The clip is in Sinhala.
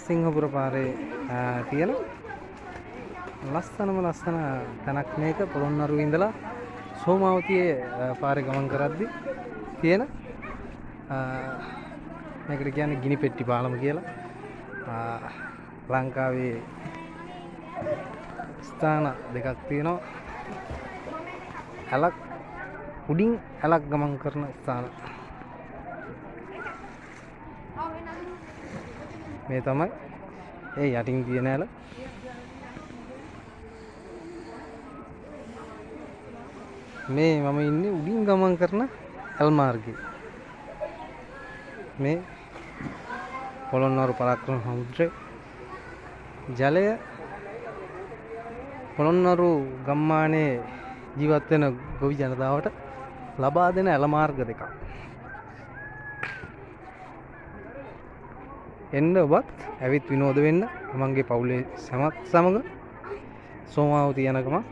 සිංහපුර පාරේ තියෙන ලස්සනම ලස්සන තැනක් මේක. පොළොන්නරුවේ ඉඳලා සෝමාවතියේ පාරේ ගමන් කරද්දී තියෙන මේකට කියන්නේ ගිනි පෙට්ටි පාලම කියලා. ලංකාවේ ස්ථාන දෙකක් තියෙනවා. ඇලක් උඩින් ඇලක් ගමන් කරන ස්ථාන. මේ තමයි ඒ යටින් තියෙන ඇල. මේ මම ඉන්නේ උඩින් ගමන් කරන ඇල් මාර්ගයේ. මේ පොළොන්නරු පරාක්‍රම සමුද්‍රයේ ජලය පොළොන්නරු ගම්මානයේ ජීවත් වෙන ගොවි ජනතාවට ලබා දෙන ඇල මාර්ග දෙකක්. එන්න ඔබත් ඇවිත් විනෝද වෙන්න තමන්ගේ පවුලේ සමත් සමග සෝමාවතිය යන ගමන්